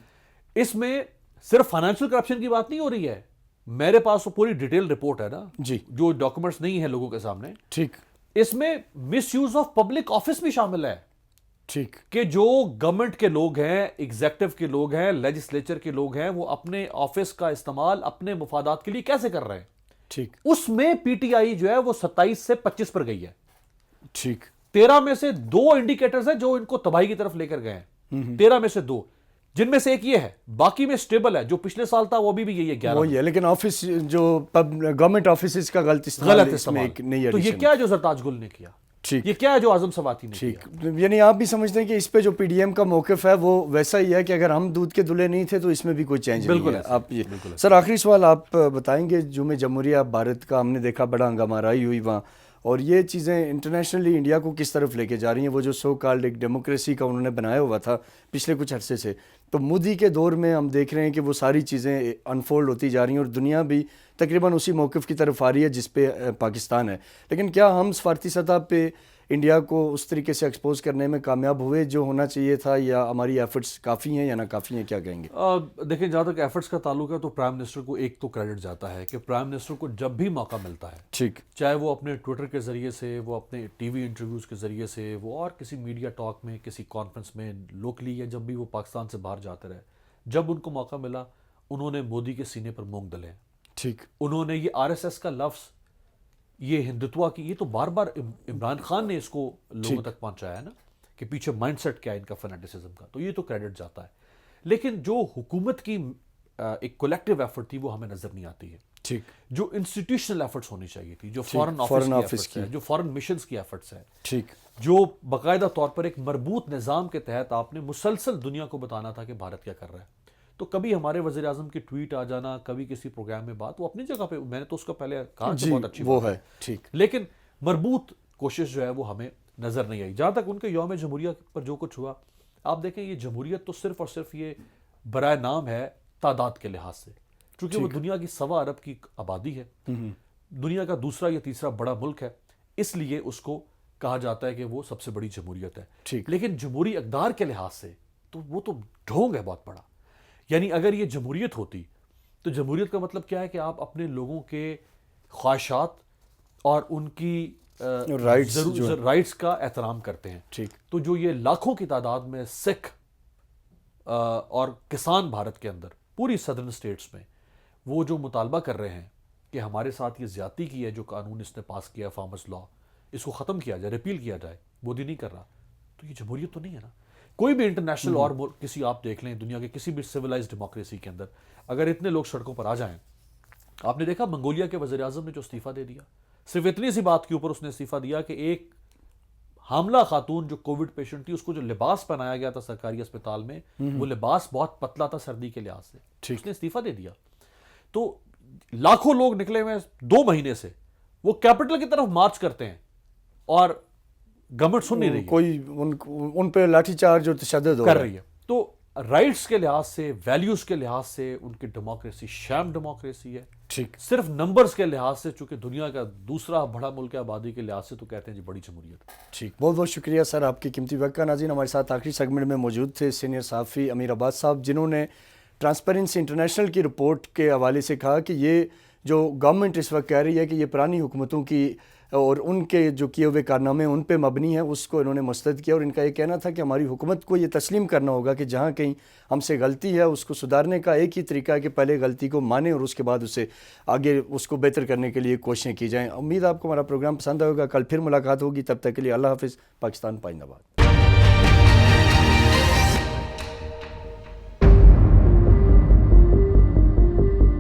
اس میں صرف فائنینشیل کرپشن کی بات نہیں ہو رہی ہے. میرے پاس وہ پوری ڈیٹیل رپورٹ ہے نا
جی,
جو ڈاکومنٹس نہیں ہیں لوگوں کے سامنے.
ٹھیک.
اس میں مس یوز آف پبلک آفس بھی شامل ہے.
ٹھیک.
کہ جو گورنمنٹ کے لوگ ہیں, ایگزیکٹو کے لوگ ہیں, لیجسلیچر کے لوگ ہیں, وہ اپنے آفس کا استعمال اپنے مفادات کے لیے کیسے کر رہے ہیں.
ٹھیک.
اس میں پی ٹی آئی جو ہے وہ 27 سے 25 پر گئی ہے.
ٹھیک.
13 میں سے 2 انڈیکیٹرز ہیں جو ان کو تباہی کی طرف لے کر گئے ہیں. 13 میں سے 2, جن میں سے ایک یہ ہے, باقی میں سٹیبل ہے. جو پچھلے سال تھا وہ بھی یہی ہے 11.
وہی ہے, لیکن آفس جو گورنمنٹ آفیسز کا غلط استعمال.
تو یہ کیا ہے جو زرتاج گل نے کیا؟
ٹھیک.
یہ کیا ہے جو اعظم سواتی نے
ٹھیک.
کیا؟
یعنی آپ بھی سمجھتے ہیں کہ اس پہ جو پی ڈی ایم کا موقف ہے وہ ویسا ہی ہے کہ اگر ہم دودھ کے دلہے نہیں تھے تو اس میں بھی کوئی چینج نہیں ہے. آپ یہ سر آخری سوال آپ بتائیں گے, جمہوریہ بھارت کا ہم نے دیکھا بڑا ہنگامہ آرائی ہوئی وہاں, اور یہ چیزیں انٹرنیشنلی انڈیا کو کس طرف لے کے جا رہی ہیں. وہ جو سو کالڈ ایک ڈیموکریسی کا انہوں نے بنایا ہوا تھا پچھلے کچھ عرصے سے, تو مودی کے دور میں ہم دیکھ رہے ہیں کہ وہ ساری چیزیں انفولڈ ہوتی جا رہی ہیں اور دنیا بھی تقریباً اسی موقف کی طرف آ رہی ہے جس پہ پاکستان ہے. لیکن کیا ہم سفارتی سطح پہ انڈیا کو اس طریقے سے ایکسپوز کرنے میں کامیاب ہوئے جو ہونا چاہیے تھا, یا ہماری ایفرٹس کافی ہیں یا نہ کافی ہیں؟ کیا کہیں گے؟
دیکھیں جہاں تک ایفرٹس کا تعلق ہے تو پرائم منسٹر کو ایک تو کریڈٹ جاتا ہے کہ پرائم منسٹر کو جب بھی موقع ملتا ہے,
ٹھیک,
چاہے وہ اپنے ٹویٹر کے ذریعے سے, وہ اپنے ٹی وی انٹرویوز کے ذریعے سے, وہ اور کسی میڈیا ٹاک میں, کسی کانفرنس میں لوکلی, یا جب بھی وہ پاکستان سے باہر جاتے رہے, جب ان کو موقع ملا انہوں نے مودی کے سینے پر مونگ ڈلے.
ٹھیک.
انہوں نے یہ آر ایس ایس کا لفظ, یہ ہندوتوا کی, یہ تو بار بار عمران خان نے اس کو لوگوں تک پہنچایا ہے نا کہ پیچھے مائنڈ سیٹ کیا ہے ان کا فینیٹسزم کا, تو یہ تو کریڈٹ جاتا ہے. لیکن جو حکومت کی ایک کولیکٹیو ایفرٹ تھی وہ ہمیں نظر نہیں آتی ہے.
ٹھیک.
جو انسٹیٹیوشنل ایفرٹس ہونی چاہیے تھی, جو فورن آفس کی, جو فورن مشنز کی ایفرٹس ہیں,
ٹھیک,
جو باقاعدہ طور پر ایک مربوط نظام کے تحت آپ نے مسلسل دنیا کو بتانا تھا کہ بھارت کیا کر رہا ہے. تو کبھی ہمارے وزیر اعظم کی ٹویٹ آ جانا, کبھی کسی پروگرام میں بات, وہ اپنی جگہ پہ, میں نے تو اس کو پہلے کہا کہ بہت اچھی
وہ
بات
ہے. ٹھیک.
لیکن مربوط کوشش جو ہے وہ ہمیں نظر نہیں آئی. جہاں تک ان کے یوم جمہوریہ پر جو کچھ ہوا, آپ دیکھیں یہ جمہوریت تو صرف اور صرف یہ برائے نام ہے تعداد کے لحاظ سے, چونکہ وہ دنیا کی 1.25 ارب کی آبادی ہے, دنیا کا دوسرا یا تیسرا بڑا ملک ہے, اس لیے اس کو کہا جاتا ہے کہ وہ سب سے بڑی جمہوریت ہے.
ٹھیک.
لیکن جمہوری اقدار کے لحاظ سے تو وہ تو ڈھونگ ہے بہت بڑا. یعنی اگر یہ جمہوریت ہوتی تو جمہوریت کا مطلب کیا ہے کہ آپ اپنے لوگوں کے خواہشات اور ان کی رائٹس کا احترام کرتے ہیں.
ٹھیک.
تو جو یہ لاکھوں کی تعداد میں سکھ اور کسان بھارت کے اندر پوری سدرن سٹیٹس میں وہ جو مطالبہ کر رہے ہیں کہ ہمارے ساتھ یہ زیادتی کی ہے, جو قانون اس نے پاس کیا فارمرز لا, اس کو ختم کیا جائے, ریپیل کیا جائے, مودی نہیں کر رہا, تو یہ جمہوریت تو نہیں ہے نا. کوئی بھی انٹرنیشنل اور کسی آپ دیکھ لیں دنیا کے کسی بھی سویلائزڈ ڈیموکریسی کے اندر اگر اتنے لوگ سڑکوں پر آ جائیں, آپ نے دیکھا منگولیا کے وزیر اعظم نے جو استعفیٰ دے دیا, صرف اتنی سی بات کے اوپر اس نے استعفیٰ دیا کہ ایک حاملہ خاتون جو کووڈ پیشنٹ تھی, اس کو جو لباس پہنایا گیا تھا سرکاری اسپتال میں, وہ لباس بہت پتلا تھا سردی کے لحاظ سے, اس نے استعفیٰ دے دیا. تو لاکھوں لوگ نکلے ہوئے 2 مہینے سے, وہ کیپٹل کی طرف مارچ کرتے ہیں اور گورنمنٹ سن نہیں رہی,
کوئی ان پہ لاٹھی چارج اور تشدد
کر رہی ہے. تو رائٹس کے لحاظ سے, ویلیوز کے لحاظ سے ان کی ڈیموکریسی شام ڈیموکریسی ہے.
ٹھیک.
صرف نمبرز کے لحاظ سے, چونکہ دنیا کا دوسرا بڑا ملک ہے آبادی کے لحاظ سے, تو کہتے ہیں جی بڑی جمہوریت.
ٹھیک. بہت بہت شکریہ سر آپ کی قیمتی وقت کا. ناظرین ہمارے ساتھ آخری سیگمنٹ میں موجود تھے سینئر صحافی امیر عباس صاحب, جنہوں نے ٹرانسپیرنسی انٹرنیشنل کی رپورٹ کے حوالے سے کہا کہ یہ جو گورنمنٹ اس وقت کہہ رہی ہے کہ یہ پرانی حکومتوں کی اور ان کے جو کیے ہوئے کارنامے ان پہ مبنی ہیں، اس کو انہوں نے مسترد کیا، اور ان کا یہ کہنا تھا کہ ہماری حکومت کو یہ تسلیم کرنا ہوگا کہ جہاں کہیں ہم سے غلطی ہے اس کو سدھارنے کا ایک ہی طریقہ ہے کہ پہلے غلطی کو مانیں اور اس کے بعد اسے آگے اس کو بہتر کرنے کے لیے کوششیں کی جائیں۔ امید آپ کو ہمارا پروگرام پسند آئے گا، کل پھر ملاقات ہوگی، تب تک کے لیے اللہ حافظ۔ پاکستان پائندہ باد۔